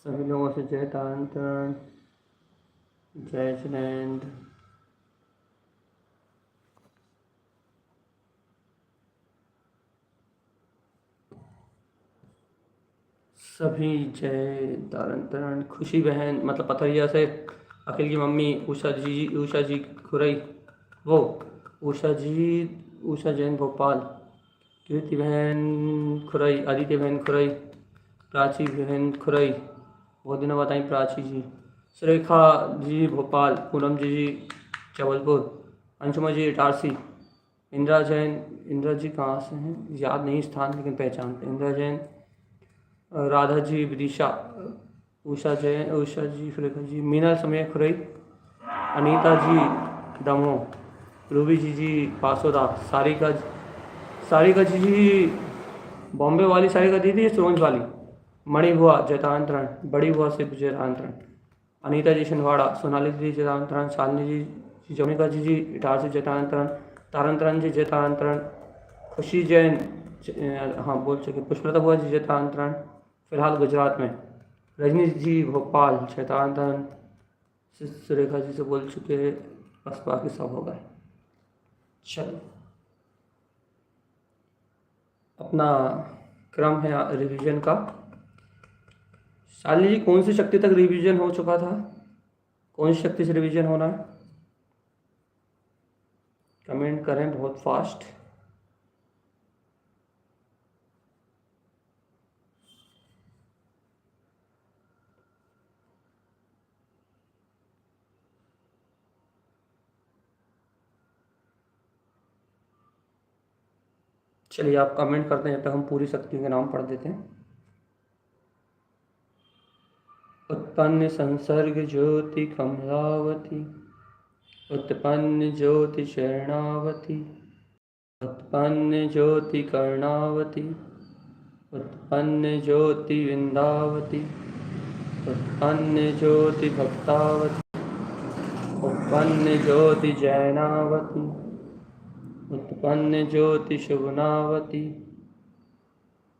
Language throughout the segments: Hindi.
सभी लोगों से जय तांत्रण, जय जिनेन्द्र। सभी जय तांत्रण। खुशी बहन मतलब पथरिया से अखिल की मम्मी उषा जी खुरई, वो उषा जैन भोपाल, कीर्ति बहन खुरई, आदित्य बहन खुरई, प्राची बहन खुरई, बहुत दिनों बाद आई प्राची जी, सुरेखा जी भोपाल, पूनम जी जबलपुर, अंशुमा जी इटारसी, इंदिरा जी कहाँ से हैं याद नहीं स्थान लेकिन पहचानते, इंदिरा जैन, राधा जी विदिशा, उषा जी सुरेखा जी, मीना समय खुरई, अनीता जी दमोह, रूबी जी पासोदा, सारिका जी बॉम्बे वाली सारिका दीदी, सोंज वाली, मणि बुआ जयतांतरण, बड़ी बुआ से जयतांतरण, अनीता जी छिंदवाड़ा, सोनाली जी जयतांतरण, शालिनी जी जमिका जी इटारसी जयतांतरण, तारंतरण जी जयतांतरण, खुशी जैन हाँ बोल चुके, पुष्पलता बुआ जी जयतांतरण, फिलहाल गुजरात में, रजनी जी भोपाल जयतांतरण, सुरेखा जी से बोल चुके, बस बाकी सब हो गए। चलो अपना क्रम है रिवीजन का। शालिनी जी कौन सी शक्ति तक रिवीजन हो चुका था, कौन सी शक्ति से रिवीजन होना है, कमेंट करें बहुत फास्ट। चलिए आप कमेंट करते हैं जब तक हम पूरी शक्ति के नाम पढ़ देते हैं। उत्पन्न संसर्ग ज्योति कमलावती, उत्पन्न ज्योति शरणावती, उत्पन्न ज्योति कर्णावती, उत्पन्न ज्योति विंदावती, उत्पन्न ज्योति भक्तावती, उत्पन्न ज्योति जैनावती, उत्पन्न ज्योति शुभनावती,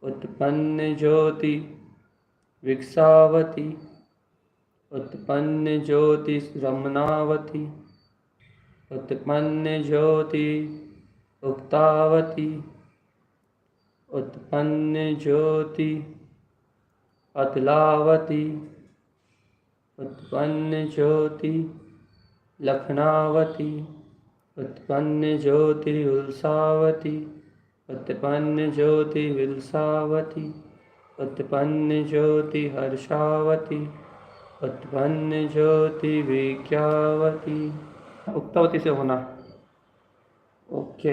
उत्पन्न ज्योति विक्सावती, उत्पन्न ज्योति रमनावती, उत्पन्न ज्योति उक्तावती, उत्पन्न ज्योति अतुलावती, उत्पन्न ज्योति लखनावती, उत्पन्न ज्योति उल्सावती, उत्पन्न ज्योति विलसावती, उत्पन्न ज्योति हर्षावती, उत्पन्न ज्योति विज्ञावती। उक्तावती से होना, ओके।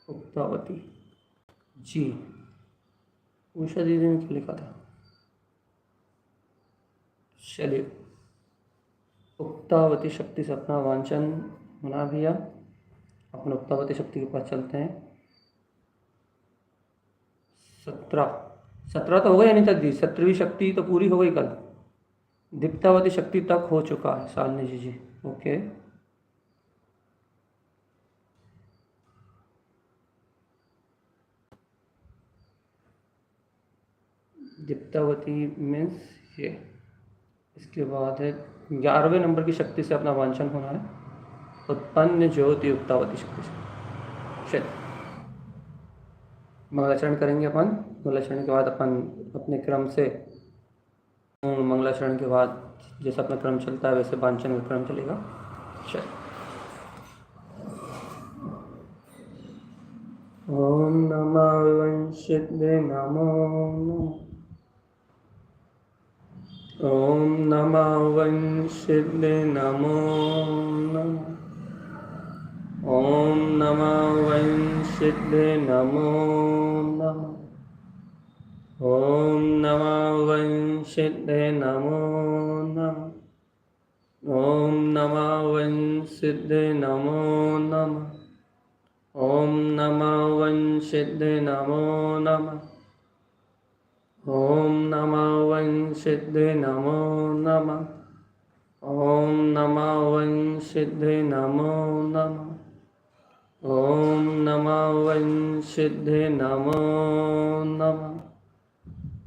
उक्तावती जी, उषा दीदी ने क्या लिखा था, चलिए उक्तावती शक्ति से अपना वांछन बना दिया। अपन उक्तावती शक्ति के पास चलते हैं। 17 तो हो गई अनिता दी, 17वीं शक्ति तो पूरी हो गई कल। दीप्तावती शक्ति तक हो चुका है शालिनी जी, ओके। दीप्तावती मीन्स ये, इसके बाद है 11वें नंबर की शक्ति से अपना वांछन होना है, उत्पन्न ज्योति उक्तावती शक्ति से। चलिए मंगलाचरण करेंगे अपन। मंगलाचरण के बाद अपन अपने क्रम से, मंगलाचरण के बाद जैसा अपना क्रम चलता है वैसे वांछन का क्रम चलेगा। चलिए ओम नमः विवंशिते नमो नमः, ओम नमः विवंशिते नमो नमः, ओम नमः विवंशिते नमो नमः, ओम नमः विवंशिते नमो नमः, ओम नमः विवंशिते नमो नमः, ओम नमः विवंशिते नमो नमः, ओम नमः विवंशिते नमो नमः, ओम नमः विवंशिते नमो नमः, ओम नमः विवंशिते नमो नमः,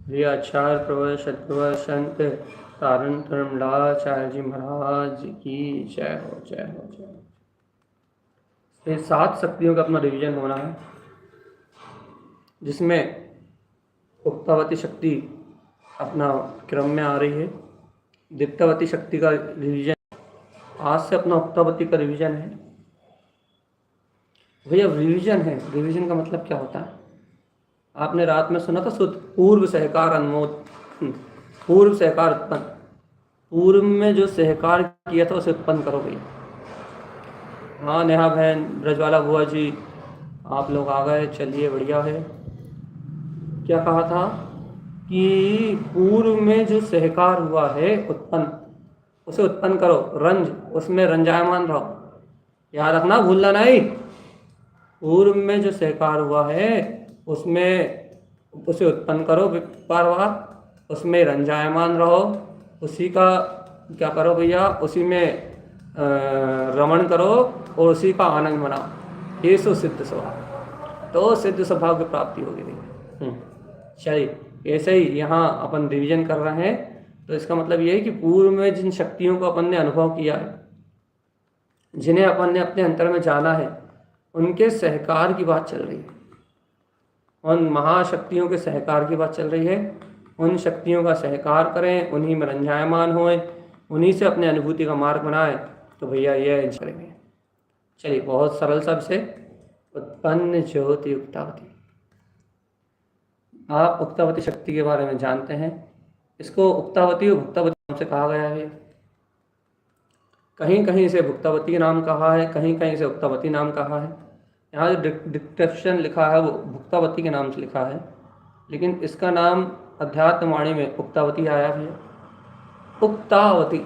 श्री आचार्य प्रवर सतप्रवर संत तारण धर्मलाचार्य जी महाराज की जय हो, जय हो, जय हो। ये 7 शक्तियों का अपना रिवीजन होना है, जिसमें उक्तावती शक्ति अपना क्रम में आ रही है। दीप्तावती शक्ति का रिवीजन आज से अपना उक्तावती का रिवीजन है। भैया रिवीजन है, रिवीजन का मतलब क्या होता है? आपने रात में सुना था शुद्ध पूर्व सहकार अनुमोद, पूर्व सहकार उत्पन्न, पूर्व में जो सहकार किया था उसे उत्पन्न करो भैया। हाँ नेहा बहन, ब्रजवाला बुआ जी, आप लोग आ गए, चलिए बढ़िया है। क्या कहा था कि पूर्व में जो सहकार हुआ है उत्पन्न, उसे उत्पन्न करो, रंज उसमें रंजायमान रहो, याद रखना, भूलना नहीं। पूर्व में जो सहकार हुआ है उसमें उसे उत्पन्न करो बार बार, उसमें रंजायमान रहो, उसी का क्या करो भैया, उसी में रमण करो और उसी का आनंद मनाओ। ये सो सिद्ध स्वभाव, तो सिद्ध स्वभाव की प्राप्ति होगी भैया। चलिए ऐसे ही यहाँ अपन रिवीजन कर रहे हैं, तो इसका मतलब ये है कि पूर्व में जिन शक्तियों को अपन ने अनुभव किया है, जिन्हें अपन ने अपने अंतर में जाना है, उनके सहकार की बात चल रही है, उन महाशक्तियों के सहकार की बात चल रही है। उन शक्तियों का सहकार करें, उन्हीं में रंजायमान होएं, उन्हीं से अपने अनुभूति का मार्ग बनाएं, तो भैया ये करेंगे। चलिए बहुत सरल शब्द से, उत्पन्न ज्योति उक्तावती। आप उक्तावती शक्ति के बारे में जानते हैं। इसको उक्तावती और भुक्तावती नाम से कहा गया है। कहीं कहीं इसे भुक्तावती नाम कहा है, कहीं कहीं इसे उक्तावती नाम कहा है। यहाँ जो डिस्क्रिप्शन लिखा है वो भुक्तावती के नाम से लिखा है, लेकिन इसका नाम अध्यात्मवाणी में उक्तावती आया है। उक्तावती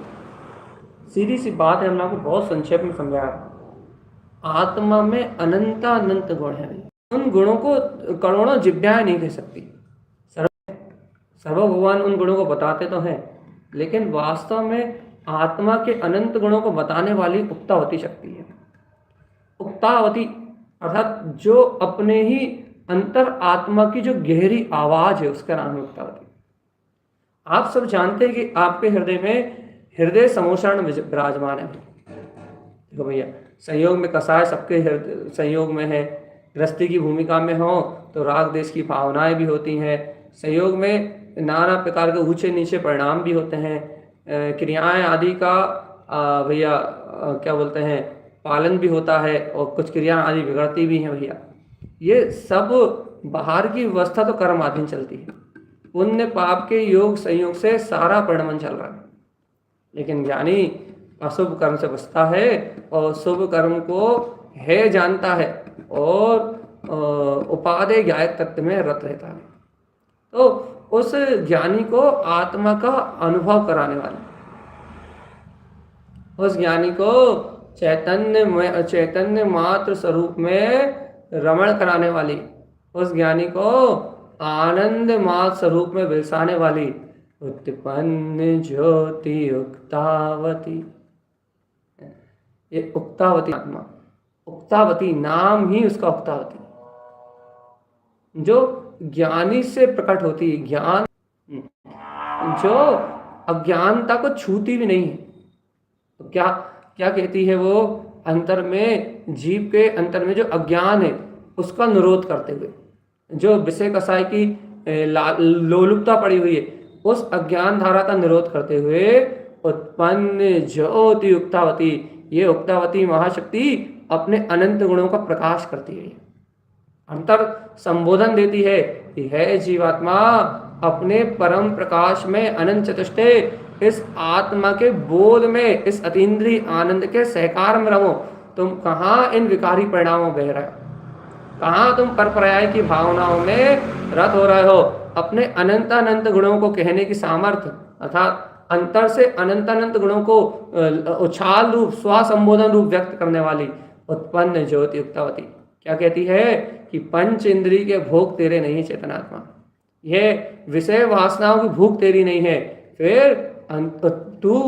सीधी सी बात है, हमने आपको बहुत संक्षेप में समझाया। आत्मा में अनंत गुण है, उन गुणों को करोड़ों जिज्ञाएं नहीं कह सकती। सर्व भगवान उन गुणों को बताते तो हैं, लेकिन वास्तव में आत्मा के अनंत गुणों को बताने वाली उक्तावती शक्ति है। उक्तावती अर्थात जो अपने ही अंतर आत्मा की जो गहरी आवाज है, उसका नाम है उक्तावती। आप सब जानते हैं कि आपके हृदय में हृदय समोषण विराजमान है। देखो भैया, संयोग में कसाय सबके हृदय संयोग में है। गृहस्थी की भूमिका में हो तो राग देश की भावनाएं भी होती हैं। संयोग में नाना प्रकार के ऊंचे नीचे परिणाम भी होते हैं। क्रियाएं आदि का भैया क्या बोलते हैं, पालन भी होता है, और कुछ क्रिया आदि बिगड़ती भी हैं भैया। ये सब बाहर की व्यवस्था तो कर्माधीन चलती है। पुण्य पाप के योग संयोग से सारा परिणमन चल रहा है, लेकिन ज्ञानी अशुभ कर्म से बचता है और शुभ कर्म को है जानता है और उपादेय ज्ञायक तत्व में रत रहता है। तो उस ज्ञानी को आत्मा का अनुभव कराने वाला, उस ज्ञानी को चैतन्य मात्र स्वरूप में रमण कराने वाली, उस ज्ञानी को आनंद मात्र स्वरूप में बिलसाने वाली उत्पन्न ज्योति उक्तावती। ये उक्तावती आत्मा, उक्तावती नाम ही उसका उक्तावती, जो ज्ञानी से प्रकट होती है। ज्ञान जो अज्ञानता को छूती भी नहीं है। तो क्या क्या कहती है वो, अंतर में जीव के अंतर में जो अज्ञान है उसका निरोध करते हुए, जो विषय कसाय की लोलुपता पड़ी हुई है उस अज्ञान धारा का निरोध करते हुए उत्पन्न ज्योति उक्तावती, ये उक्तावती महाशक्ति अपने अनंत गुणों का प्रकाश करती है। अंतर संबोधन देती है कि है जीवात्मा, अपने परम प्रकाश में अनंत चतुष्टय इस आत्मा के बोध में, इस अतीन्द्रिय आनंद के सहकार में रहो। तुम कहाँ इन विकारी परिणामों बह रहे हो, कहाँ तुम परपर्याय की भावनाओं में रत हो रहे हो। अपने अनंत गुणों को कहने की सामर्थ्य, अर्थात अंतर से अनंत गुणों को उछाल रूप स्वसंबोधन रूप व्यक्त करने वाली उत्पन्न ज्योति उक्तावती क्या कहती है कि पंच इंद्रिय के भोग तेरे नहीं है चेतनात्मा, यह विषय वासनाओं की भूख तेरी नहीं है, फिर तू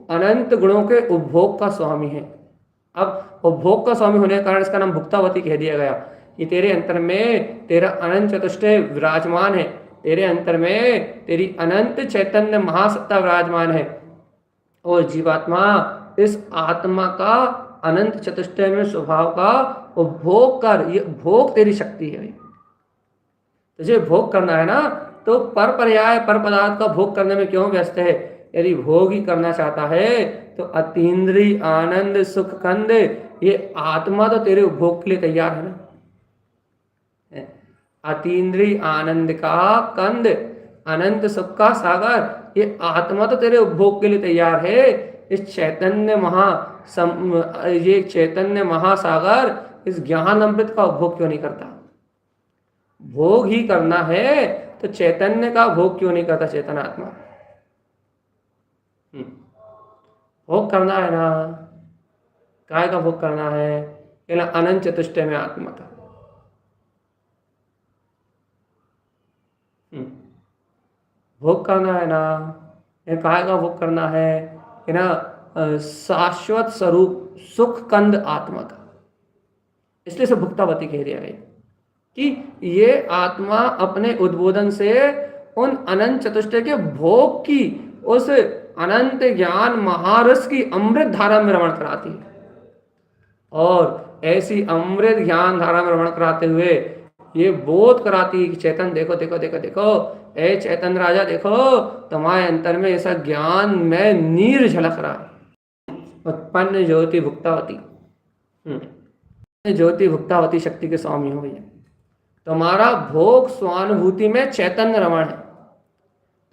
अनंत गुणों के उपभोग का स्वामी है। अब उपभोग का स्वामी होने के कारण इसका नाम भुक्तावती कह दिया गया कि तेरे अंतर में तेरा अनंत चतुष्टय विराजमान है। तेरे अंतर में तेरी अनंत चैतन्य महासत्ता विराजमान है और जीवात्मा इस आत्मा का अनंत चतुष्टय में स्वभाव का उपभोग कर, ये भोग तेरी शक्ति है। तुझे भोग करना है ना, तो पर पर्याय पर पदार्थ का भोग करने में क्यों व्यस्त है? यदि भोग ही करना चाहता है तो अतीन्द्रिय आनंद सुख कंद, ये आत्मा तो तेरे उपभोग के लिए तैयार है ना। अतीन्द्रिय आनंद का कंद, अनंत सुख का सागर, ये आत्मा तो तेरे उपभोग के लिए तैयार है। इस चैतन्य ये चैतन्य महासागर इस ज्ञान अमृत का उपभोग क्यों नहीं करता? भोग ही करना है तो चैतन्य का भोग क्यों नहीं करता चेतन आत्मा? भोग करना है ना, काय का भोग करना है? केवल अनंत चतुष्टय में आत्मा का। भोग करना है ना, ये काय का भोग करना है कि ना, शाश्वत स्वरूप सुख कंद आत्मा का। इसलिए से भुक्तावती कह दिया गया कि ये आत्मा अपने उद्बोधन से उन अनंत चतुष्टय के भोग की, उस अनंत ज्ञान महारस की अमृत धारा में रमण कराती है। और ऐसी अमृत ज्ञान धारा में रमण कराते हुए ये बोध कराती है कि चेतन देखो देखो देखो देखो, ए चैतन राजा देखो, तुम्हारे अंतर में ऐसा ज्ञान में नीर झलक रहा है। उत्पन्न ज्योति भुक्तावती, ज्योति भुक्तावती शक्ति के स्वामी हो भैया। तुम्हारा भोग स्वानुभूति में चैतन्य रमण है,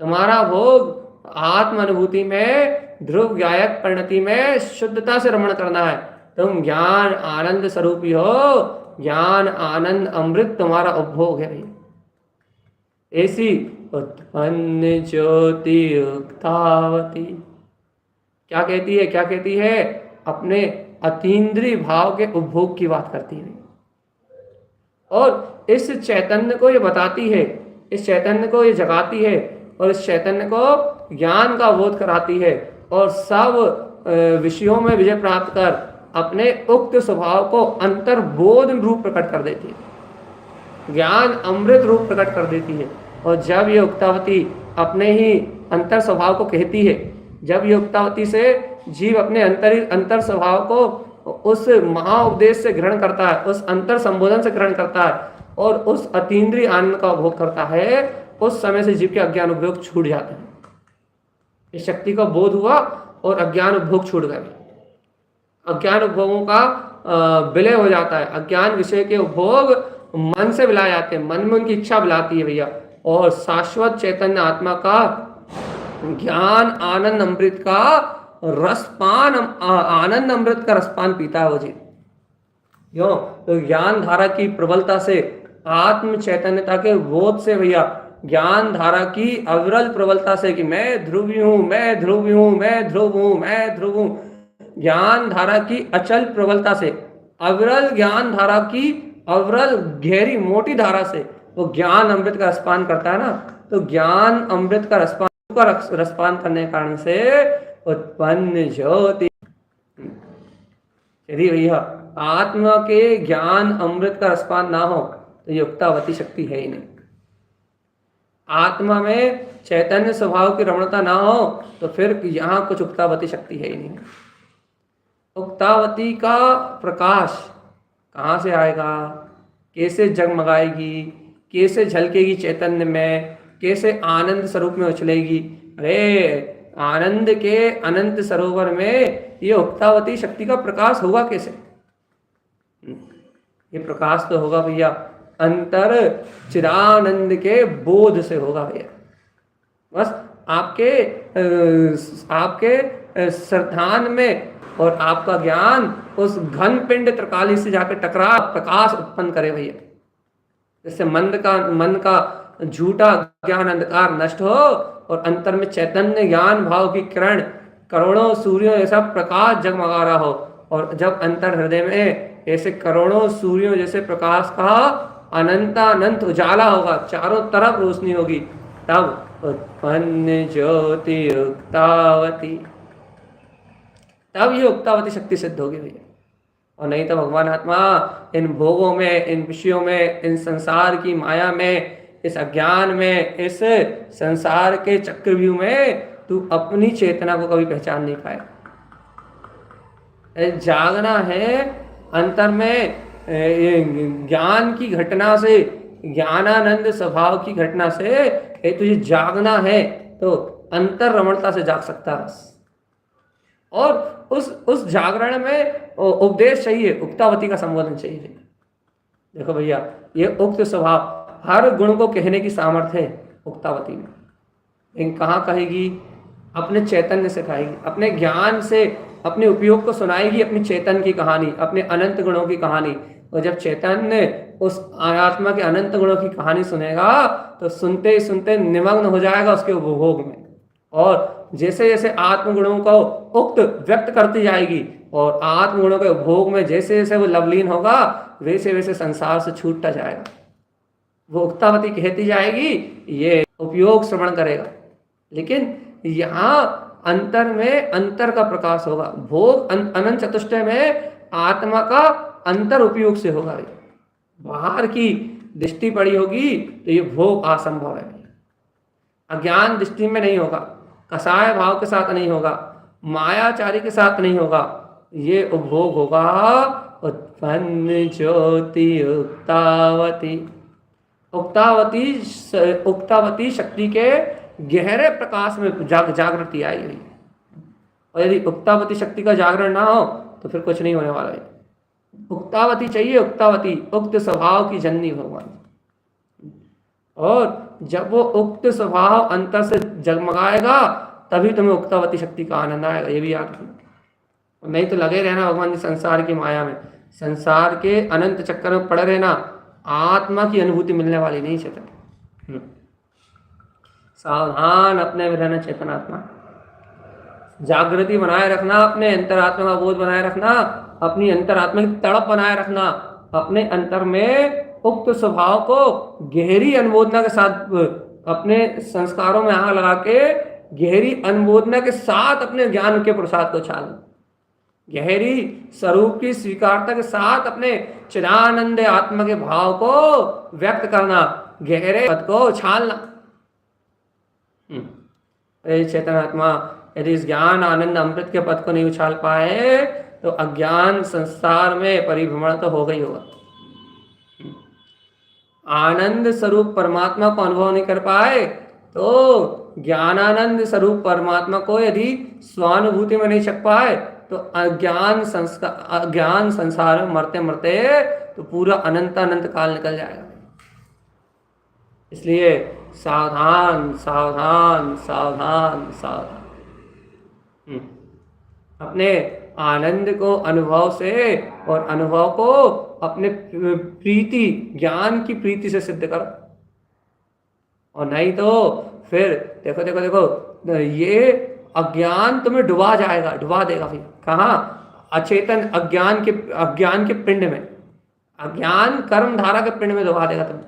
तुम्हारा भोग आत्म अनुभूति में ध्रुव गायक परिणति में शुद्धता से रमण करना है। तुम ज्ञान आनंद स्वरूपी हो, ज्ञान आनंद अमृत तुम्हारा उपभोग है भैया। ऐसी उत्पन्न ज्योति उक्तावती क्या कहती है? क्या कहती है? अपने अतीन्द्रिय भाव के उपभोग की बात करती है और इस चैतन्य को ये बताती है, इस चैतन्य को ये जगाती है और इस चैतन्य को ज्ञान का बोध कराती है और सब विषयों में विजय प्राप्त कर अपने उक्त स्वभाव को अंतर्बोध रूप प्रकट कर देती है, ज्ञान अमृत रूप प्रकट कर देती है। और जब ये उक्तावती अपने ही अंतर स्वभाव को कहती है, जब ये उक्तावती से जीव अपने अंतर स्वभाव को उस महाउपदेश से ग्रहण करता है, उस अंतर संबोधन से ग्रहण करता है और उस अतीन्द्रिय आनंद का उपभोग करता है, उस समय से जीव के अज्ञान उपभोग छूट जाते हैं। इस शक्ति का बोध हुआ और अज्ञान उपभोग छूट गए। अज्ञान उपभोगों का विलय हो जाता है। अज्ञान विषय के उपभोग मन से विलाए जाते हैं, मन में उनकी इच्छा विलाती है भैया। और शाश्वत चैतन्य आत्मा का ज्ञान आनंद अमृत का रसपान, आनंद अमृत का रसपान पीता है वो जी। क्यों? तो ज्ञान धारा की प्रबलता से, आत्म चैतन्यता के बोध से भैया, ज्ञान धारा की अविरल प्रबलता से कि मैं ध्रुवी हूं, मैं ध्रुवी हूं, मैं ध्रुव हूं, मैं ध्रुव हूं, ज्ञान धारा की अचल प्रबलता से, अविरल ज्ञान धारा की अविरल गहरी मोटी धारा से वो ज्ञान अमृत का रसपान करता है ना। तो ज्ञान अमृत का रसपान करने के कारण से उत्पन्न ज्योति। यदि भैया आत्मा के ज्ञान अमृत का रसपान ना हो तो ये उक्तावती शक्ति है ही नहीं। आत्मा में चैतन्य स्वभाव की रमणता ना हो तो फिर यहाँ कुछ उक्तावती शक्ति है ही नहीं। उक्तावती का प्रकाश कहाँ से आएगा? कैसे जगमगाएगी? कैसे झलकेगी चैतन्य में? कैसे आनंद स्वरूप में उछलेगी? अरे आनंद के अनंत सरोवर में ये उक्तावती शक्ति का प्रकाश होगा कैसे? ये प्रकाश तो होगा भैया अंतर चिदानंद के बोध से होगा भैया। बस आपके श्रद्धान में और आपका ज्ञान उस घन पिंड त्रिकाली से जाकर टकरा प्रकाश उत्पन्न करे भैया, जिससे मन का झूठा ज्ञान अंधकार नष्ट हो और अंतर में चैतन्य ज्ञान भाव की किरण करोड़ों सूर्यों जैसा प्रकाश जगमगा रहा हो। और जब अंतर हृदय में ऐसे करोड़ों सूर्यों जैसे प्रकाश का अनंतानंत उजाला होगा, चारों तरफ रोशनी होगी, तब उत्पन्न ज्योति उक्तावती, तब ये उक्तावती शक्ति सिद्ध होगी भैया। और नहीं तो भगवान आत्मा इन भोगों में, इन विषयों में, इन संसार की माया में, इस अज्ञान में, इस संसार के चक्रव्यूह में तू अपनी चेतना को कभी पहचान नहीं पाए। जागना है अंतर में, ज्ञान की घटना से, ज्ञानानंद स्वभाव की घटना से तुझे जागना है तो अंतर रमणता से जाग सकता है। और उस जागरण में उपदेश चाहिए, उक्तावती का संबोधन चाहिए। देखो भैया, ये उक्त स्वभाव हर गुण को कहने की सामर्थ्य है उक्तावती में, लेकिन कहाँ कहेगी? अपने चैतन्य से कहेगी, अपने ज्ञान से अपने उपयोग को सुनाएगी, अपनी चेतन की कहानी, अपने अनंत गुणों की कहानी। और जब चैतन्य उस आत्मा के अनंत गुणों की कहानी सुनेगा तो सुनते ही सुनते निमग्न हो जाएगा उसके उपभोग में। और जैसे जैसे आत्मगुणों को उक्त व्यक्त करती जाएगी और आत्मगुणों के उपभोग में जैसे जैसे वो लवलीन होगा वैसे वैसे संसार से छूटता जाएगा। वो उक्तावती कहती जाएगी, ये उपयोग श्रवण करेगा। लेकिन यहाँ अंतर में अंतर का प्रकाश होगा। भोग अनंत चतुष्टय में आत्मा का अंतर उपयोग से होगा। बाहर की दृष्टि पड़ी होगी तो ये भोग असंभव है। अज्ञान दृष्टि में नहीं होगा, कसाय भाव के साथ नहीं होगा, मायाचारी के साथ नहीं होगा। ये उपभोग होगा उत्पन्न ज्योति उक्तावती। उक्तावती शक्ति के गहरे प्रकाश में जागृति आई हुई। और यदि उक्तावती शक्ति का जागरण ना हो तो फिर कुछ नहीं होने वाला है। उक्तावती चाहिए, उक्तावती, उक्त स्वभाव की जननी भगवान। और जब वो उक्त स्वभाव अंतर से जगमगाएगा तभी तुम्हें उक्तावती शक्ति का आनंद आएगा। ये भी याद रखना। नहीं तो लगे रहना भगवान जी संसार की माया में, संसार के अनंत चक्कर में पड़े रहना। आत्मा की अनुभूति मिलने वाली नहीं चेतन। सावधान अपने में रहना चेतन आत्मा। जागृति बनाए रखना, अपने अंतरात्मा का बोध बनाए रखना, अपनी अंतरात्मा की तड़प बनाए रखना, अपने अंतर में उक्त स्वभाव को गहरी अनुमोदना के साथ, अपने संस्कारों में आग लगा के गहरी अनुमोदना के साथ अपने ज्ञान के प्रसाद को छालना, गहरी स्वरूप की स्वीकारता के साथ अपने चिदानंद आत्मा के भाव को व्यक्त करना, गहरे पद को छालना। चेतन आत्मा यदि इस ज्ञान आनंद अमृत के पद को नहीं उछाल पाए तो अज्ञान संसार में परिभ्रमण तो हो गई होगा। आनंद स्वरूप परमात्मा को अनुभव नहीं कर पाए तो ज्ञानानंद स्वरूप परमात्मा को यदि स्वानुभूति में नहीं छक पाए तो अज्ञान संसार में मरते मरते तो पूरा अनंत काल निकल जाएगा। इसलिए सावधान सावधान सावधान सावधान। अपने आनंद को अनुभव से और अनुभव को अपने प्रीति, ज्ञान की प्रीति से सिद्ध करो। और नहीं तो फिर देखो देखो देखो, ये अज्ञान तुम्हें डुबा जाएगा, डुबा देगा। फिर कहाँ? अचेतन अज्ञान के पिंड में, अज्ञान कर्म धारा के पिंड में डुबा देगा तुम्हें।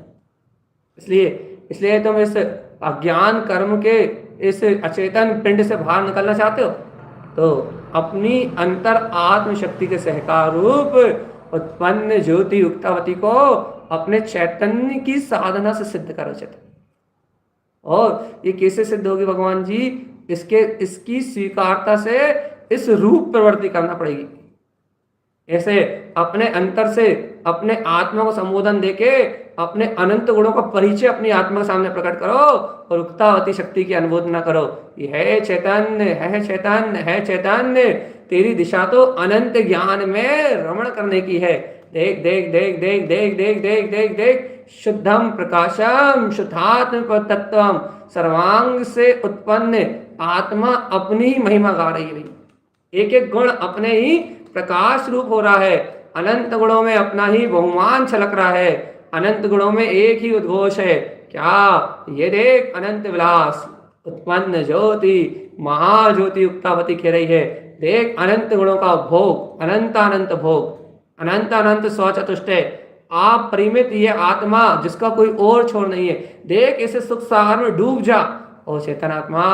इसलिए तुम इस अज्ञान कर्म के इस अचेतन पिंड से बाहर निकलना चाहते हो तो अपनी अंतर आत्म शक्ति के सहकार रूप उत्पन्न ज्योति उक्तावती को अपने चैतन्य की साधना से सिद्ध करो चेतन। और ये कैसे सिद्ध होगी भगवान जी? इसकी स्वीकारता से इस रूप प्रवृत्ति करना पड़ेगी। ऐसे अपने अंतर से अपने आत्मा को संबोधन देके अपने अनंत गुणों का परिचय अपनी आत्मा के सामने प्रकट करो और उक्तावती शक्ति की अनुमोदना करो। ये है चैतन्य, है चैतन्य, है चैतन्य। तेरी दिशा तो अनंत ज्ञान में रमण करने की है। देख देख देख देख देख देख देख देख देख, शुद्धम प्रकाशम शुद्धात्म तत्वम, सर्वांग से उत्पन्न आत्मा अपनी ही महिमा गा रही है। एक एक गुण अपने ही प्रकाश रूप हो रहा है। अनंत गुणों में अपना ही बहुमान छलक रहा है। अनंत गुणों में एक ही उद्घोष है, क्या? ये देख अनंत विलास उत्पन्न ज्योति महाज्योति उक्तावती कह रही है। देख अनंत गुणों का भोग, अनंत भोग, अनंत स्वचतुष्टय आप परिमित ये आत्मा जिसका कोई और छोर नहीं है। देख ऐसे सुख सागर में डूब जा। और चेतन आत्मा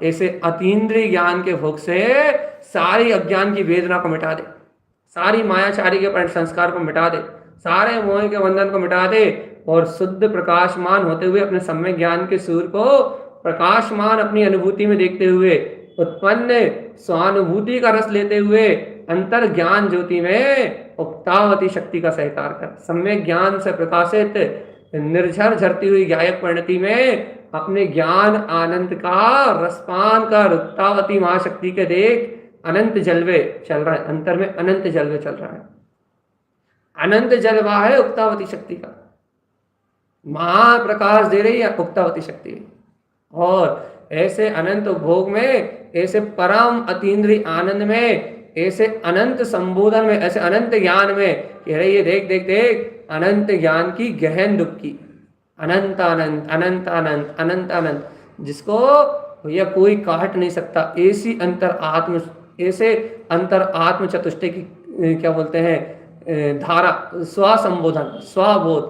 ऐसे अतीन्द्रिय ज्ञान के भोग से सारी अज्ञान की वेदना को मिटा दे, सारी मायाचारी के संस्कार को मिटा दे, सारे मोह के बंधन को मिटा दे और शुद्ध प्रकाशमान होते हुए अपने सम्यक ज्ञान के सूर्य को प्रकाशमान अपनी अनुभूति में देखते हुए उत्पन्न स्वानुभूति का रस लेते हुए अंतर ज्ञान ज्योति में उक्तावती शक्ति का सहकार कर सम्यक ज्ञान से प्रकाशित निर्झर झरती हुई गायक परिणति में अपने ज्ञान आनंद का रसपान कर उक्तावती महाशक्ति के देख अनंत जलवे चल रहा है, अंतर में अनंत जलवे चल रहा है। अनंत जलवा है उक्तावती शक्ति का, महाप्रकाश दे रही है उक्तावती शक्ति। और ऐसे अनंत उपभोग में, ऐसे परम अतीन्द्रिय आनंद में, ऐसे अनंत संबोधन में, ऐसे अनंत ज्ञान में कह रही है देख देख देख अनंत ज्ञान की गहन डुबकी, अनंत अनंत अनंत अनंत अनंत अनंत, जिसको भैया कोई काट नहीं सकता। ऐसे अंतर आत्म चतुष्टय की क्या बोलते हैं धारा, स्वसंबोधन, स्वबोध,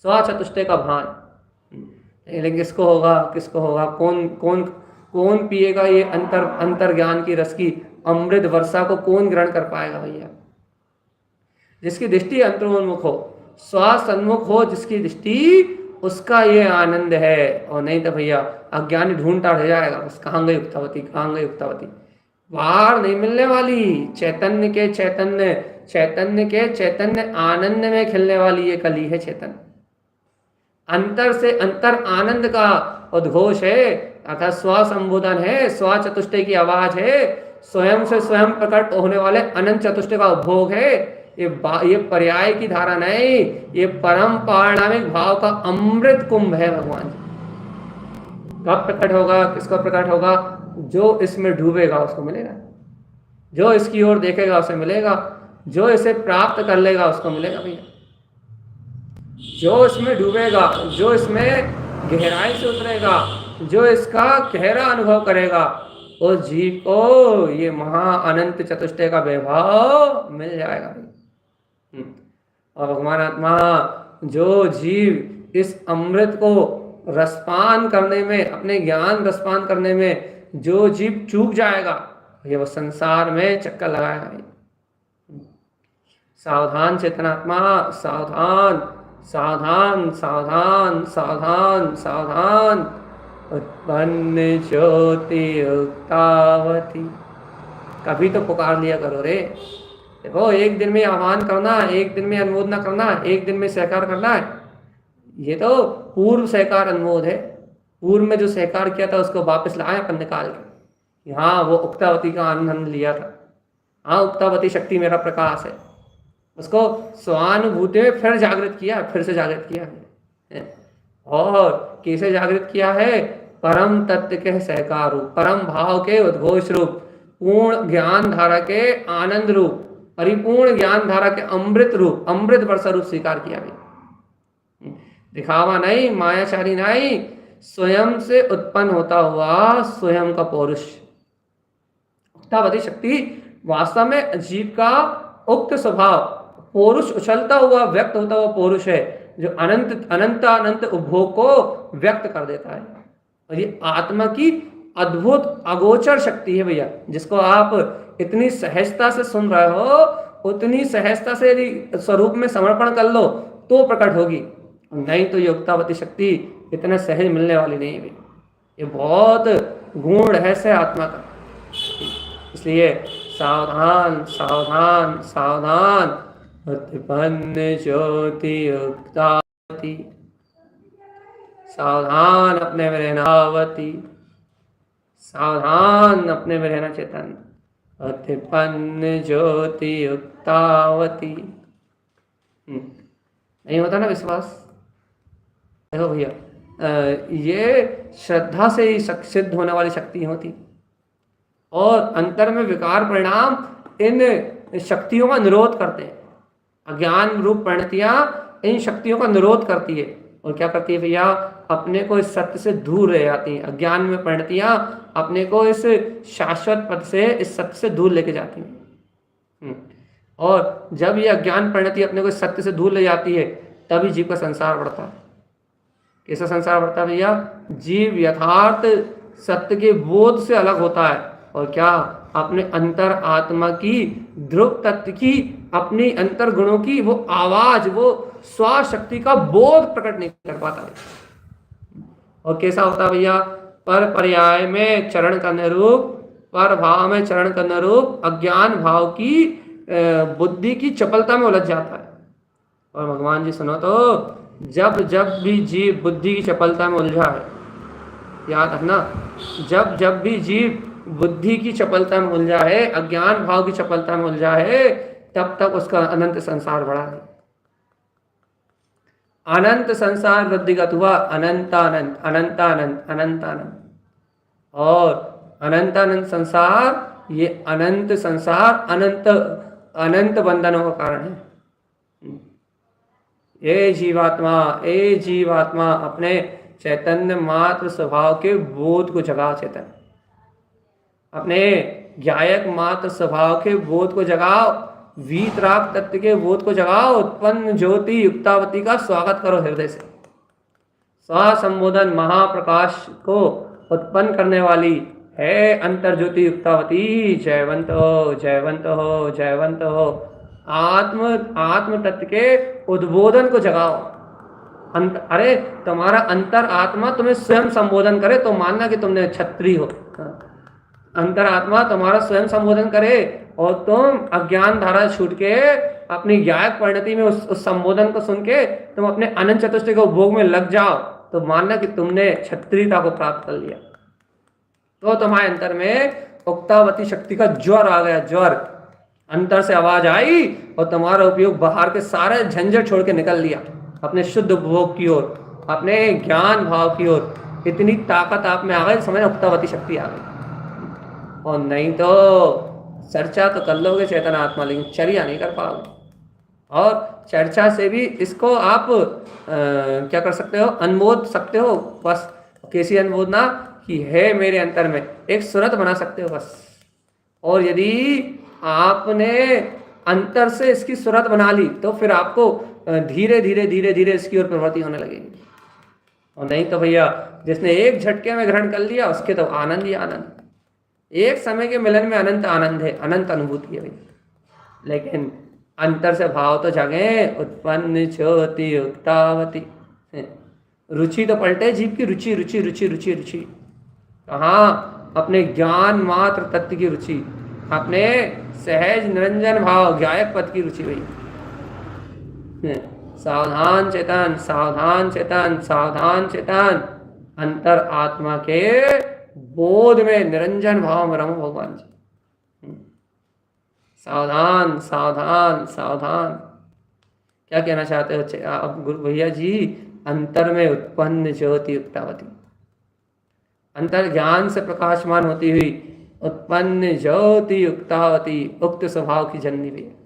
स्वचतुष्टय का भान। लेकिन किसको होगा, किसको होगा, कौन कौन कौन पिएगा ये अंतर ज्ञान की रस की अमृत वर्षा को कौन ग्रहण कर पाएगा भैया? जिसकी दृष्टि अंतरोन्मुख हो, स्वसन्मुख हो जिसकी दृष्टि, उसका ये आनंद है। और नहीं तो भैया अज्ञानी ढूंढता रह जाएगा, बस कहाँ गई उक्तावती, कहाँ गई उक्तावती, बाहर नहीं मिलने वाली। चैतन्य के चैतन्य, चैतन्य के चैतन्य आनंद में खिलने वाली ये कली है चैतन्य। अंतर से अंतर आनंद का उद्घोष है, अर्थात स्व संबोधन है, स्व चतुष्टय की आवाज है, स्वयं से स्वयं प्रकट होने वाले अनंत चतुष्टय का उपभोग है। ये पर्याय की धारा नहीं, ये परम पारणामिक भाव का अमृत कुंभ है भगवान। कब प्रकट होगा, किसको प्रकट होगा? जो इसमें डूबेगा उसको मिलेगा, जो इसकी ओर देखेगा उसे मिलेगा, जो इसे प्राप्त कर लेगा उसको मिलेगा भैया। जो इसमें डूबेगा, जो इसमें गहराई से उतरेगा, जो इसका गहरा अनुभव करेगा, उस जीव को ये महा अनंत चतुष्टय का वैभव मिल जाएगा। और भगवान आत्मा, जो जीव इस अमृत को रसपान करने में, अपने ज्ञान रसपान करने में जो जीव चूक जाएगा, ये वो संसार में चक्कर लगाएगा। सावधान चेतनात्मा, सावधान सावधान सावधान सावधान सावधान, उत्पन्न ज्योति उक्तावती। कभी तो पुकार लिया करो रे। देखो, एक दिन में आह्वान करना, एक दिन में अनुमोदना करना, एक दिन में सहकार करना है, ये तो पूर्व सहकार अनुमोद है। पूर्व में जो सहकार किया था उसको वापस लाए अपन निकाल के। हाँ, वो उक्तावती का आनंद लिया था। हाँ, उक्तावती शक्ति मेरा प्रकाश है, उसको स्वानुभूति में फिर जागृत किया, फिर से जागृत किया है। और कैसे जागृत किया है? परम तत्व के सहकार रूप, परम भाव के उद्घोष रूप, पूर्ण ज्ञान धारा के आनंद रूप, परिपूर्ण ज्ञान धारा के अमृत रूप, अमृत वर्षा रूप स्वीकार किया गया। दिखावा नहीं, मायाचारी नहीं, स्वयं से उत्पन्न होता हुआ स्वयं का पौरुष। उक्तावती शक्ति वास्तव में जीव का उक्त स्वभाव, पौरुष, उछलता हुआ व्यक्त होता हुआ पौरुष है, जो अनंत अनंत अनंत उपभोग को व्यक्त कर देता है। और ये आत्मा की अद्भुत अगोचर शक्ति है भैया, जिसको आप इतनी सहजता से सुन रहे हो, उतनी सहजता से यदि स्वरूप में समर्पण कर लो तो प्रकट होगी, नहीं तो ये उक्तावती शक्ति इतना सहज मिलने वाली नहीं है। ये बहुत गूढ़ रहस्य है आत्मा का। इसलिए सावधान सावधान सावधान, उत्पन्न ज्योति उक्तावती। सावधान अपने में रहना आवती, सावधान अपने में रहना चेतन। उत्पन्न ज्योति उक्तावती। नहीं होता ना विश्वास? देखो भैया, ये श्रद्धा से ही सिद्ध होने वाली शक्ति होती, और अंतर में विकार परिणाम इन शक्तियों का निरोध करते हैं। अज्ञान रूप परिणतियां इन शक्तियों का निरोध करती है, और क्या करती है भैया? अपने को इस सत्य से दूर रह जाती हैं। अज्ञान में परिणतियां अपने को इस शाश्वत पद से, इस सत्य से दूर लेके जाती हैं। और जब ये अज्ञान परिणति अपने को इस सत्य से दूर ले जाती है, तभी जीव का संसार बढ़ता है। कैसा संसार बढ़ता है भैया? जीव यथार्थ सत्य के बोध से अलग होता है, और क्या? अपने अंतर आत्मा की ध्रुव तत्व की, अपनी अंतर गुणों की वो आवाज, वो स्वशक्ति का बोध प्रकट नहीं कर पाता। और कैसा होता भैया, पर पर्याय में चरण का निरूप, पर भाव में चरण का निरूप अज्ञान भाव की बुद्धि की चपलता में उलझ जाता है। और भगवान जी सुनो तो, जब जब भी जीव बुद्धि की चपलता में उलझा है, याद रखना, जब जब भी जीव बुद्धि की चपलता में उलझा है, अज्ञान भाव की चपलता में उलझा है, तब तक उसका अनंत संसार बड़ा है। अनंत संसार वृद्धिगत हुआ, अनंतानंत अनंतानंत अनंतानंत। और अनंतानंत संसार, ये अनंत संसार अनंत अनंत बंधनों का कारण है। ए जीवात्मा अपने चैतन्य मात्र स्वभाव के बोध को जगाओ। चैतन्य अपने ज्ञायक मात्र स्वभाव के बोध को जगाओ, वीतराग तत्व के बोध को जगाओ। उत्पन्न ज्योति युक्तावती का स्वागत करो हृदय से। स्वसंबोधन महाप्रकाश को उत्पन्न करने वाली है अंतर ज्योति युक्तावती। जयवंत हो, जयवंत हो, जयवंत हो। आत्म तत्व के उद्बोधन को जगाओ। अरे तुम्हारा अंतर आत्मा तुम्हें स्वयं संबोधन करे तो मानना कि तुमने क्षत्रिय हो। अंतर आत्मा तुम्हारा स्वयं संबोधन करे और तुम अज्ञान धारा छूट के अपनी ज्ञायक परिणति में उस संबोधन को सुन के तुम अपने अनंत चतुष्टय के उपभोग में लग जाओ, तो मानना कि तुमने क्षत्रियता को प्राप्त कर लिया। तो तुम्हारे अंतर में उक्तावती शक्ति का ज्वर आ गया, ज्वर। अंतर से आवाज आई और तुम्हारा उपयोग बाहर के सारे झंझट छोड़ के निकल लिया अपने शुद्ध उपभोग की ओर, अपने ज्ञान भाव की ओर। इतनी ताकत आप में आ गई, समझ उक्तावती शक्ति आ गई। और नहीं तो चर्चा तो कर लोगे चेतन आत्मा, लेकिन चर्या नहीं कर पाओगे। और चर्चा से भी इसको आप क्या कर सकते हो, अनुमोद सकते हो बस। कैसी अनुमोदना कि है मेरे अंतर में, एक सूरत बना सकते हो बस। और यदि आपने अंतर से इसकी सूरत बना ली तो फिर आपको धीरे धीरे धीरे धीरे इसकी ओर प्रवृत्ति होने लगेगी। और नहीं तो भैया जिसने एक झटके में ग्रहण कर लिया उसके तो आनंद ही आनंद। एक समय के मिलन में अनंत आनंद है, अनंत अनुभूति है भैया। लेकिन अंतर से भाव तो जगे, उत्पन्न ज्योति युक्तावती। रुचि तो पलटे जीव की, रुचि रुचि रुचि रुचि रुचि कहाँ, अपने ज्ञान मात्र तत्व की रुचि, अपने सहज निरंजन भाव ज्ञायक पद की रुचि भैया। सावधान चेतन, सावधान चेतन, सावधान चेतन। अंतर आत्मा के बोध में निरंजन भाव में रमो भगवान जी। सावधान सावधान सावधान। क्या कहना चाहते हो अब गुरु भैया जी? अंतर में उत्पन्न ज्योति युक्तावती, अंतर ज्ञान से प्रकाशमान होती हुई उत्पन्न ज्योति युक्तावती, उक्त स्वभाव की जननी भी है।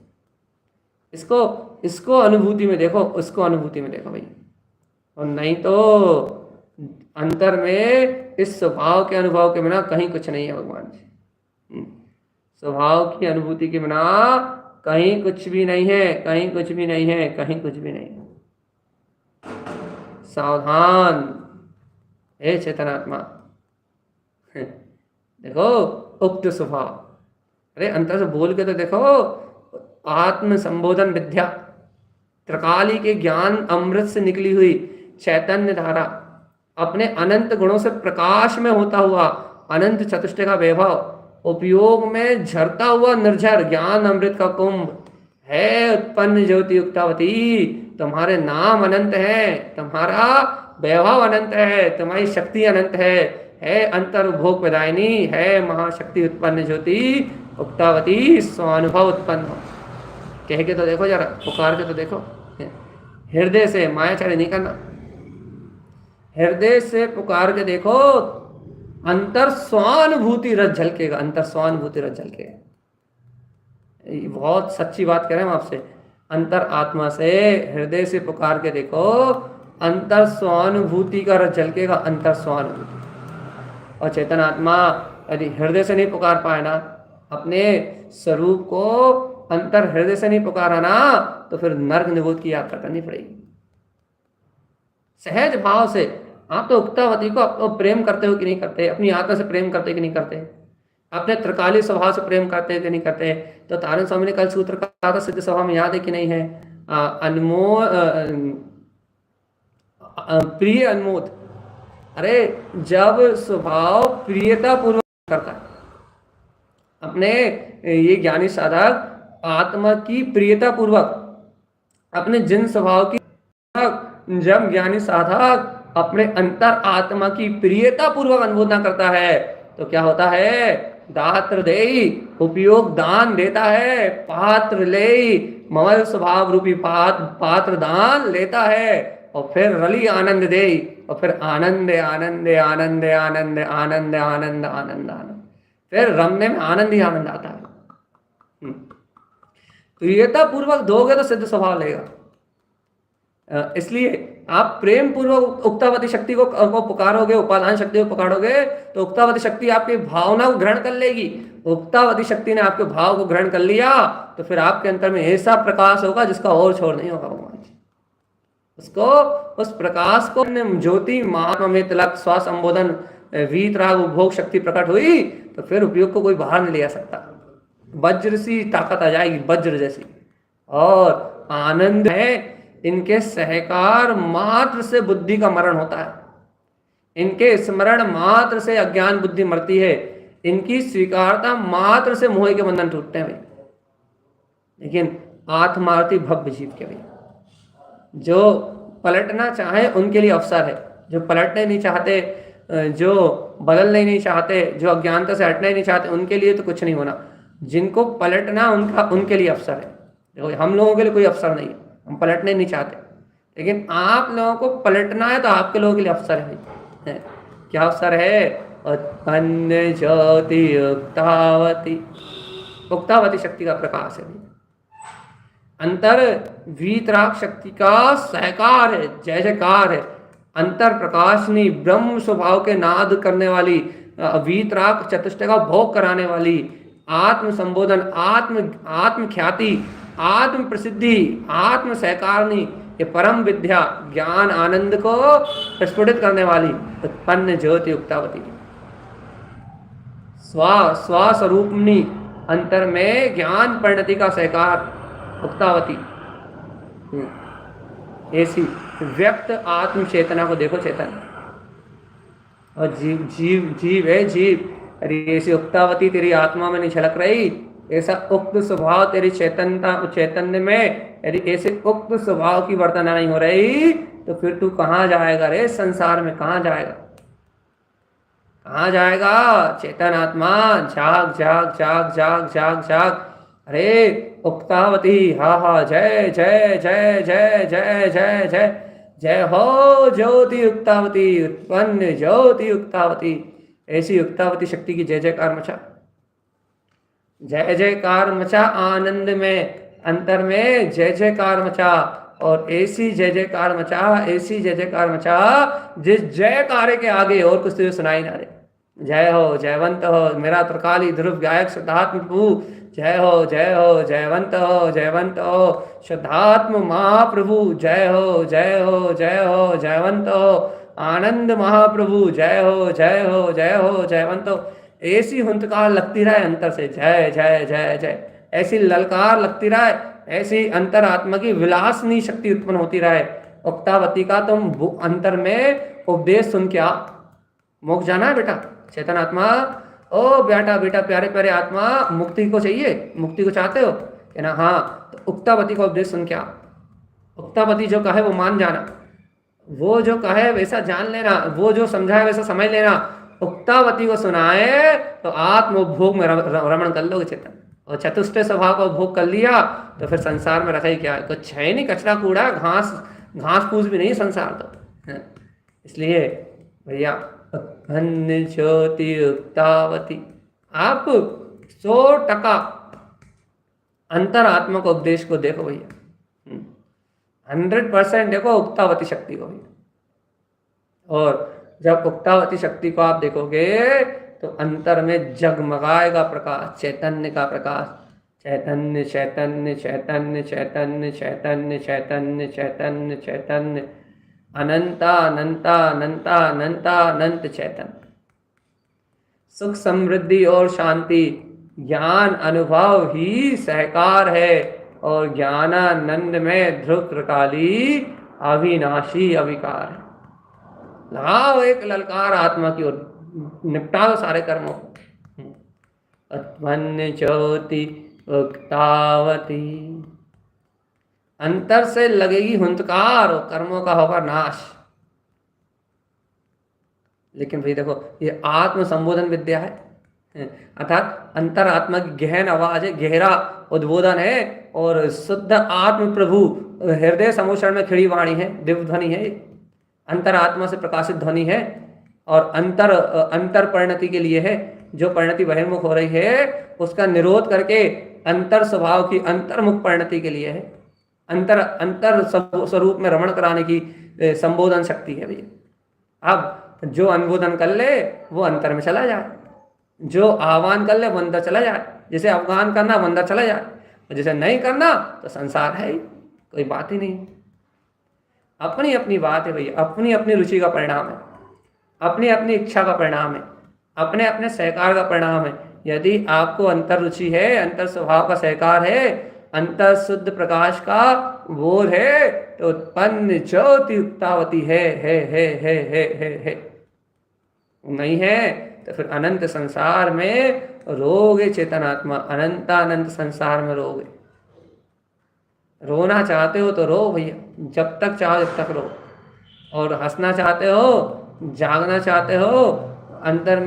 इसको अनुभूति में देखो, उसको अनुभूति में देखो भाई। और नहीं तो अंतर में इस स्वभाव के अनुभव के बिना कहीं कुछ नहीं है भगवान जी। स्वभाव की अनुभूति के बिना कहीं कुछ भी नहीं है, कहीं कुछ भी नहीं है, कहीं कुछ भी नहीं है। सावधान हे चेतनात्मा। देखो उक्त स्वभाव, अरे अंतर से बोल के तो देखो। आत्म संबोधन विद्या, त्रिकाली के ज्ञान अमृत से निकली हुई चैतन्य धारा, अपने अनंत गुणों से प्रकाश में होता हुआ अनंत चतुष्टय का वैभव, उपयोग में झरता हुआ निर्झर ज्ञान अमृत का कुंभ है उत्पन्न ज्योति युक्तावती। तुम्हारे नाम अनंत है, तुम्हारा वैभव अनंत है, तुम्हारी शक्ति अनंत है अंतर उपभोग प्रदायिनी, है महाशक्ति उत्पन्न ज्योति उक्तावती। स्वानुभव उत्पन्न हो। कह के तो देखो जरा, पुकार के तो देखो। हृदय से मायाचारी नहीं करना, हृदय से पुकार के देखो। अंतर स्वानुभूति रस झलकेगा, अंतर स्वानुभूति रस झलकेगा। बहुत सच्ची बात कह रहे हैं हम आपसे। अंतर आत्मा से हृदय से पुकार के देखो, अंतर स्वानुभूति का रस झलकेगा, अंतर स्वानुभूति। और चेतन आत्मा यदि हृदय से नहीं पुकार पाए ना अपने स्वरूप को, अंतर हृदय से नहीं पुकारा ना, तो फिर नर्क निबोध की यात्रा करनी पड़ेगी। सहज भाव से आप तो उक्तावती को प्रेम करते हो कि नहीं करते, अपनी आत्मा से प्रेम करते कि नहीं करते, अपने त्रिकाली स्वभाव से प्रेम करते कि नहीं करते। तो तारण स्वामी ने कल सूत्र कहा था सिद्ध सभा में, याद है कि नहीं है? अनमोल, प्रिय अनमोद। अरे जब स्वभाव प्रियता पूर्वक करता है अपने, ये ज्ञानी साधक आत्मा की प्रियता पूर्वक अपने जिन स्वभाव की, जब ज्ञानी साधक अपने अंतर आत्मा की प्रियता पूर्वक अनुमोदना करता है तो क्या होता है? दात्र देई, उपयोग दान देता है। पात्र ले, ममल स्वभाव रूपी पात्र दान लेता है। और फिर रली आनंद दे, और फिर आनंद आनंद आनंद आनंद आनंद आनंद आनंद आनंद, फिर रमने में आनंद ही आनंद आता है। प्रियता पूर्वक दोगे तो सिद्ध स्वभाव लेगा। इसलिए आप प्रेम पूर्वक उक्तावती शक्ति को पुकारोगे, उपादान शक्ति को पुकारोगे तो उक्तावती शक्ति आपकी भावना को ग्रहण कर लेगी। उक्तावती शक्ति ने आपके भाव को ग्रहण कर लिया तो फिर आपके अंतर में ऐसा प्रकाश होगा जिसका और छोर नहीं होगा भगवान जी। उसको, उस प्रकाश को ज्योति महात्मा में तिलक स्व संबोधन वीतराग उपभोग शक्ति प्रकट हुई तो फिर उपयोग को कोई बाहर नहीं ले आ सकता। वज्र सी ताकत आ जाएगी, वज्र जैसी। और आनंद है, इनके सहकार मात्र से बुद्धि का मरण होता है, इनके स्मरण मात्र से अज्ञान बुद्धि मरती है, इनकी स्वीकारता मात्र से मोह के बंधन टूटते हैं भाई। लेकिन आत्मार्थी भव्य जीव के भाई, जो पलटना चाहे उनके लिए अवसर है, जो पलटने नहीं चाहते, जो बदलने नहीं चाहते, जो अज्ञानता से हटना ही नहीं चाहते, उनके लिए तो कुछ नहीं होना। जिनको पलटना उनके लिए अवसर है। देखो हम लोगों के लिए कोई अवसर नहीं है, हम पलटने नहीं चाहते, लेकिन आप लोगों को पलटना है तो आपके लोगों के लिए अवसर है। क्या अवसर है? उत्पन्न ज्योति उक्तावती, उक्तावती शक्ति का प्रकाश है। अंतर वीतराग शक्ति का सहकार है, जय जयकार है। अंतर प्रकाशनी ब्रह्म स्वभाव के नाद करने वाली, वीतराग चतुष्टय का भोग कराने वाली, आत्म संबोधन, आत्म ख्याति, आत्म प्रसिद्धि, आत्म सहकारनी, ये परम विद्या ज्ञान आनंद को प्रस्फुटित करने वाली उत्पन्न ज्योति उक्तावती, स्वस्वरूपनी, अंतर में ज्ञान परिणति का सहकार उक्तावती। ऐसी व्यक्त आत्म चेतना को देखो, चेतन और जीव जीव जीव है जीव। अरे ऐसी उक्तावती तेरी आत्मा में नहीं झलक रही, ऐसा उक्त स्वभाव तेरी चैतन्य में यदि ऐसे उक्त स्वभाव की वर्तना नहीं हो रही तो फिर तू कहाँ जाएगा रे? संसार में कहाँ जाएगा, कहाँ जाएगा? चेतन आत्मा जाग जाग जाग जाग जाग जाग। अरे उक्तावती, हा हा, जय जय जय जय जय जय जय जय हो ज्योति उक्तावती, उत्पन्न ज्योति उक्तावती। ऐसी उक्तावती शक्ति की जय जयकार मचा, जय जयकार मचा। आनंद में, अंतर में जय जयकार मचा। और ऐसी जय जयकार मचा, ऐसी जय जयकार मचा जिस जयकारे के आगे और कुछ तुझे सुनाई ना दे। जय हो, जयवंत हो मेरा त्रिकाली ध्रुव गायक शुद्धात्म प्रभु, जय हो जय हो, जयवंत हो जयवंत हो शुद्धात्म महाप्रभु, जय हो जय हो जय हो, जयवंत हो आनंद महाप्रभु, जय हो जय हो जय हो, जयवंत हो। ऐसी हुंकार लगती रहे अंतर से, जय जय जय जय, ऐसी ललकार लगती रहे, ऐसी अंतर आत्मा की विलासनी शक्ति उत्पन्न होती रहे। उक्तावती का तुम अंतर में उपदेश सुन के आप मोक्ष जाना है बेटा, चेतन आत्मा, ओ बेटा बेटा प्यारे प्यारे आत्मा, मुक्ति को चाहिए, मुक्ति को चाहते हो कि ना? हाँ, तो उक्तावती का उपदेश सुन के आप, उक्तावती जो कहे वो मान जाना, वो जो कहे वैसा जान लेना, वो जो समझाए वैसा समझ लेना। उक्तावती को सुनाए तो आत्मोपभोग में रमण कर लोगे चेतन, और चतुष्टय स्वभाव का उपभोग कर लिया तो फिर संसार में रखा ही क्या है? कुछ है नहीं, कचरा कूड़ा, घास फूस भी नहीं संसार तो। इसलिए भैया उत्पन्न ज्योति उक्तावती, आप 100% अंतर आत्मा को उपदेश को देखो भैया, 100% देखो उक्तावती शक्ति को भैया। और जब उक्तावती शक्ति को आप देखोगे तो अंतर में जगमगाएगा प्रकाश, चैतन्य का प्रकाश। चैतन्य चैतन्य चैतन्य चैतन्य चैतन्य चैतन्य चैतन्य चैतन्य, अनंता अनंता अनंता अनंता अनंत चैतन्य। सुख समृद्धि और शांति, ज्ञान अनुभव ही सहकार है, और ज्ञानानंद में ध्रुव त्रिकाली अविनाशी अविकार है। लगाओ एक ललकार आत्मा की ओर, निपटा दो सारे कर्मों को। उत्पन्न ज्योति उक्तावती, अंतर से लगेगी हुंकार और कर्मों का होगा नाश। लेकिन भाई देखो, ये आत्म संबोधन विद्या है, अर्थात अंतर आत्मा की गहन आवाज है, गहरा उद्बोधन है, और शुद्ध आत्म प्रभु हृदय समोषण में खिड़ी वाणी है, दिव्य ध्वनि है, अंतर आत्मा से प्रकाशित ध्वनि है, और अंतर परिणति के लिए है। जो परिणति बहिर्मुख हो रही है उसका निरोध करके अंतर स्वभाव की अंतर्मुख परिणति के लिए है। अंतर स्वरूप में रमण कराने की संबोधन शक्ति है भैया। अब जो अनुबोधन कर ले वो अंतर में चला जाए, जो आह्वान कर ले वो अंदर चला जाए, जिसे अफगान करना वो अंदर चला जाए, और जिसे नहीं करना तो संसार है ही, कोई बात ही नहीं। अपनी अपनी बात है भैया, अपनी अपनी रुचि का परिणाम है, अपनी अपनी इच्छा का परिणाम है, अपने अपने सहकार का परिणाम है। यदि आपको अंतर रुचि है, अंतर स्वभाव का सहकार है, अंतर शुद्ध प्रकाश का बोध है, तो उत्पन्न ज्योति उक्तावती है। नहीं है तो फिर अनंत संसार में रोगे चेतनात्मा, अनंतानंत संसार में रोगे। रोना चाहते हो तो रो भैया, जब तक चाहो जब तक रो। और हंसना चाहते हो, जागना चाहते हो, अंतर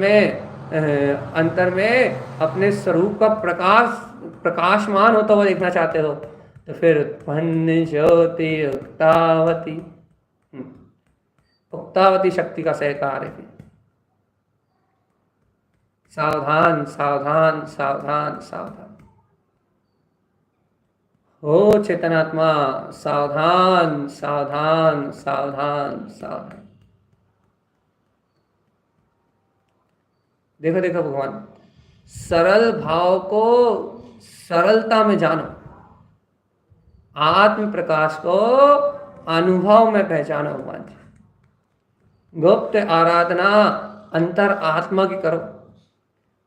में अपने स्वरूप का प्रकाशमान होता हुआ देखना चाहते हो, तो फिर उत्पन्न ज्योति उक्तावती, उक्तावती शक्ति का सहकार है। सावधान सावधान सावधान सावधान हो चेतनात्मा, सावधान सावधान सावधान सावधान। देखो देखो भगवान, सरल भाव को सरलता में जानो, आत्म प्रकाश को अनुभव में पहचानो भगवान जी। गुप्त आराधना अंतर आत्मा की करो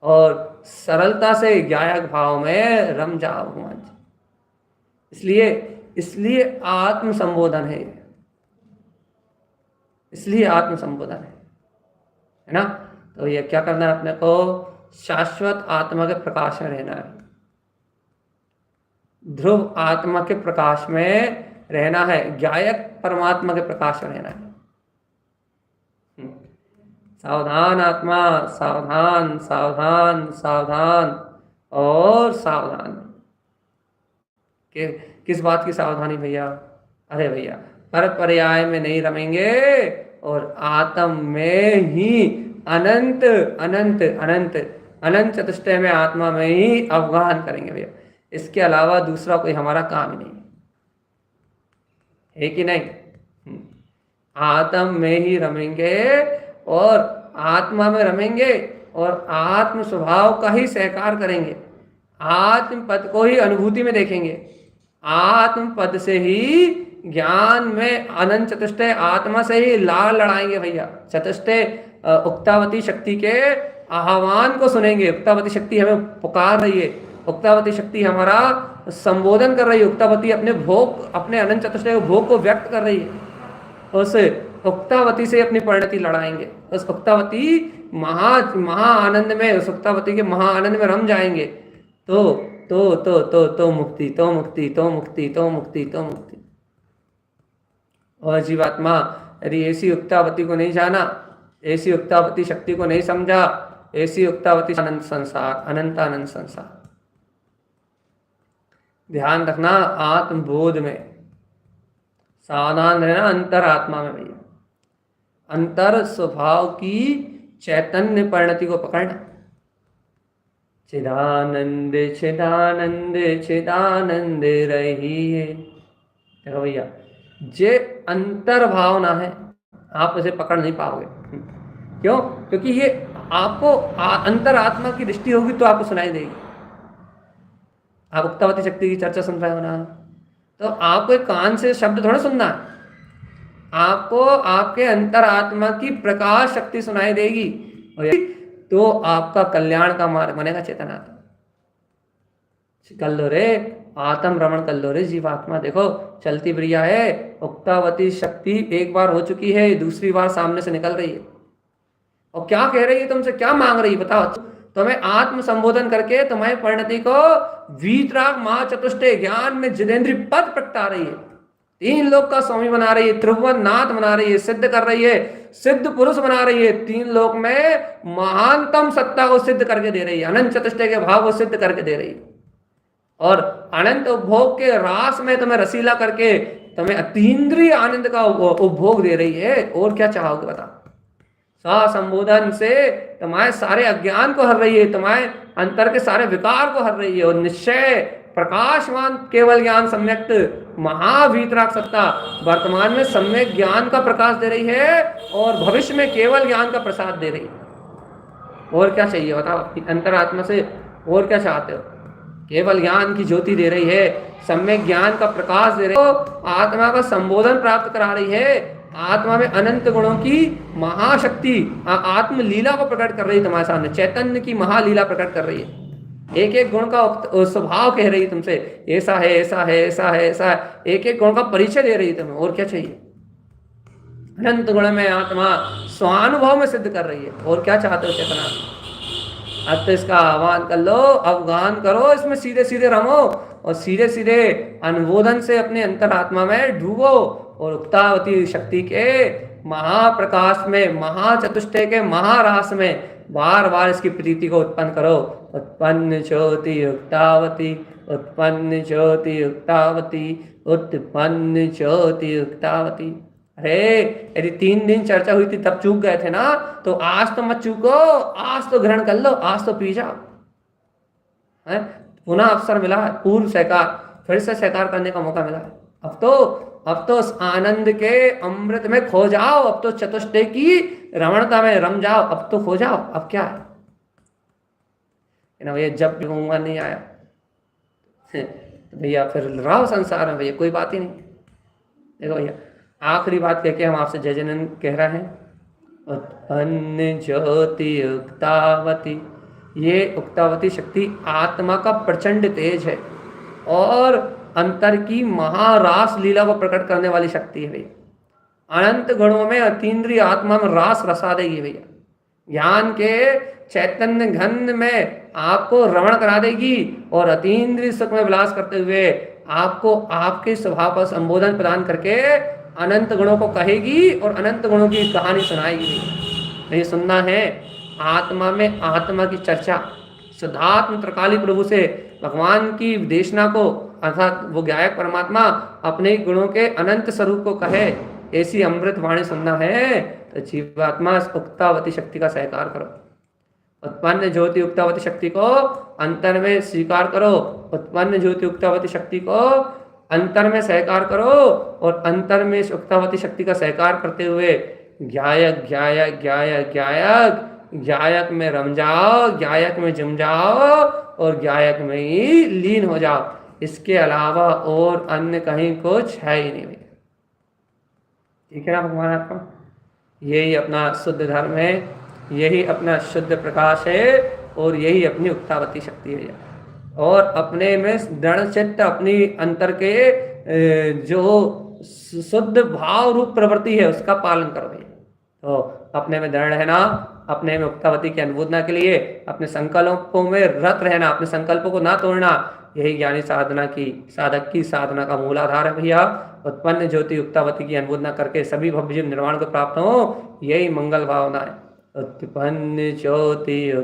और सरलता से ज्ञायक भाव में रम जाओ भगवान जी। इसलिए आत्म संबोधन है, इसलिए आत्म संबोधन है ना। तो ये क्या करना है अपने को, शाश्वत आत्मा के प्रकाश में रहना है, ध्रुव आत्मा के प्रकाश में रहना है, ज्ञायक परमात्मा के प्रकाश में रहना है। सावधान आत्मा, सावधान सावधान सावधान और सावधान। किस बात की सावधानी भैया? अरे भैया, पर पर्याय में नहीं रमेंगे और आत्म में ही अनंत अनंत अनंत अनंत चतुष्टय में आत्मा में ही अवगाहन करेंगे भैया। इसके अलावा दूसरा कोई हमारा काम ही नहीं है कि नहीं। आत्म में ही रमेंगे और आत्मा में रमेंगे और आत्म स्वभाव का ही सहकार करेंगे, आत्म पद को ही अनुभूति में देखेंगे, आत्म पद से ही ज्ञान में अनंत चतुष्टय आत्मा से ही लाड़ लड़ाएंगे भैया। चतुष्टय उक्तावती शक्ति के आह्वान को सुनेंगे। उक्तावती शक्ति हमें पुकार रही है, उक्तावती शक्ति हमारा संबोधन कर रही है, उक्तावती अपने भोग, अपने अनंत चतुष्टय भोग को व्यक्त कर रही है। उस उक्तावती से अपनी परिणति लड़ाएंगे, उस उक्तावती महा आनंद में, उस उक्तावती के महा आनंद में रम जाएंगे। तो मुक्ति, तो मुक्ति, तो मुक्ति, तो मुक्ति, तो मुक्ति। और जीवात्मा यदि ऐसी उक्तावती को नहीं जाना, ऐसी उक्तावती शक्ति को नहीं समझा, ऐसी उक्तावती अनंत संसार, अनंत अनंत संसार। ध्यान रखना, आत्मबोध में सावधान रहना, अंतर आत्मा में भैया, अंतर स्वभाव की चैतन्य परिणति को पकड़ना। चिदानंद चिदानंद चिदानंद रहिए। देखो भैया, जे अंतर भावना है आप उसे पकड़ नहीं पाओगे। क्यों? क्योंकि ये आपको अंतर आत्मा की दृष्टि होगी तो आपको सुनाई देगी। आप उक्तावती शक्ति की चर्चा सुन रहे हो ना, तो आपको एक कान से शब्द थोड़ा सुनना है, आपको आपके अंतर आत्मा की प्रकाश शक्ति सुनाई देगी, तो आपका कल्याण का मार्ग बनेगा चेतनात्मा। कर लो रे, आत्म रमण कर लो रे जीवात्मा। देखो चलती प्रिया है, उक्तावती शक्ति एक बार हो चुकी है, दूसरी बार सामने से निकल रही है और क्या कह रही है तुमसे, क्या मांग रही है बताओ। तुम्हें आत्म संबोधन करके तुम्हारी परिणति को वीतराग महाचतुष्टय ज्ञान में जितेंद्रीय पद प्रगटा रही है, तीन लोक का स्वामी बना रही है, त्रिभुवन नाथ बना रही है, सिद्ध कर रही है, सिद्ध पुरुष बना रही है, तीन लोक में महानतम सत्ता को सिद्ध करके दे रही है, अनंत चतुष्टय के भाव को सिद्ध करके दे रही है और अनंत उपभोग के रास में तुम्हें रसीला करके तुम्हें अतीन्द्रिय आनंद का उपभोग दे रही है। और क्या चाहोगे बता। संबोधन से तुम्हारे सारे अज्ञान को हर रही है, तुम्हारे अंतर के सारे विकार को हर रही है और निश्चय प्रकाशवान केवल ज्ञान सम्यक महावीतराग सत्ता वर्तमान में सम्यक ज्ञान का प्रकाश दे रही है और भविष्य में केवल ज्ञान का प्रसाद दे रही है। और क्या चाहिए बताओ अंतरात्मा से, और क्या चाहते हो। केवल ज्ञान की ज्योति दे रही है, सम्यक ज्ञान का प्रकाश दे रही है, आत्मा का संबोधन प्राप्त करा रही है, आत्मा में अनंत गुणों की महाशक्ति आत्म लीला को प्रकट कर रही है तुम्हारे सामने, चैतन्य की महालीला प्रकट कर रही है, एक एक गुण का स्वभाव कह रही है तुमसे, ऐसा है ऐसा है ऐसा है ऐसा है, एक एक गुण का परिचय दे रही है तुम्हें। और क्या चाहिए। अनंत गुण में आत्मा स्वानुभव में सिद्ध कर रही है। और क्या चाहते हो चेतना। अब तो इसका आह्वान कर लो, अवगान करो, इसमें सीधे सीधे रमो और सीधे सीधे अनुबोधन से अपने अंतरात्मा में डूबो और उक्तावती शक्ति के महाप्रकाश में, महाचतुष्टय के महारास में बार बार इसकी प्रीति को उत्पन्न करो। उत्पन्न ज्योति उक्तावती, उत्पन्न ज्योति उक्तावती, उत्पन्न ज्योति उक्तावती। अरे यदि 3 दिन चर्चा हुई थी तब चूक गए थे ना, तो आज तो मत चूको, आज तो ग्रहण कर लो, आज तो पी जाओ। पुनः अवसर मिला है, पूर्व स्वीकार फिर से स्वीकार करने का मौका मिला है। अब तो उस आनंद के अमृत में खो जाओ, अब तो चतुष्टय की रमणता में रम जाओ, अब तो खो जाओ। अब क्या है ना भैया, जब भी घूंगा नहीं आया तो भैया फिर रहो संसार में भैया, कोई बात ही नहीं। देखो भैया आखिरी बात कह के हम आपसे जय जनन कह रहे हैं। उत्पन्न ज्योति उक्तावती, ये उक्तावती शक्ति आत्मा का प्रचंड तेज है और अंतर की महारास लीला को प्रकट करने वाली शक्ति है भैया। अनंत गुणों में अतीन्द्रिय आत्मा में रास रसा देगी भैया। ज्ञान के चैतन्य घन में आपको रमण करा देगी और अतीन्द्रिय सुख में विलास करते हुए आपको आपके स्वभाव का संबोधन प्रदान करके अनंत गुणों को कहेगी और अनंत गुणों की कहानी सुनाएगी। नहीं सुनना है आत्मा में आत्मा की चर्चा, शुद्धात्म त्रिकाली प्रभु से भगवान की देशना को, अर्थात वो गायक परमात्मा अपने गुणों के अनंत स्वरूप को कहे, ऐसी अमृत वाणी सुनना है तो जीवात्मा उक्तावती शक्ति का सहकार करो। उत्पन्न ज्योति उक्तावती शक्ति को अंतर में स्वीकार करो, उत्पन्न ज्योति उक्तावती शक्ति को अंतर में सहकार करो और अंतर में उक्तावती शक्ति का सहकार करते हुए ज्ञायक ज्ञायक ज्ञायक ज्ञायक ज्ञायक में रम जाओ, ज्ञायक में जम जाओ और ज्ञायक में ही लीन हो जाओ। इसके अलावा और अन्य कहीं कुछ है ही नहीं भैया। ठीक है ना भगवान आपका, यही अपना शुद्ध धर्म है, यही अपना शुद्ध प्रकाश है और यही अपनी उक्तावती शक्ति है। और अपने में दृढ़ चित्त अपनी अंतर के जो शुद्ध भाव रूप प्रवृत्ति है उसका पालन करो भैया। तो अपने में दृढ़ रहना, अपने में उक्तावती की अनुमोदना के लिए अपने संकल्पों में रत रहना, अपने संकल्पों को ना तोड़ना, यही ज्ञानी साधना की, साधक की साधना का मूलाधार है भैया। उत्पन्न ज्योति उक्तावती की अनुमोदना करके सभी भव्य निर्वाण को प्राप्त हो, यही मंगल भावना है। उत्पन्न ज्योति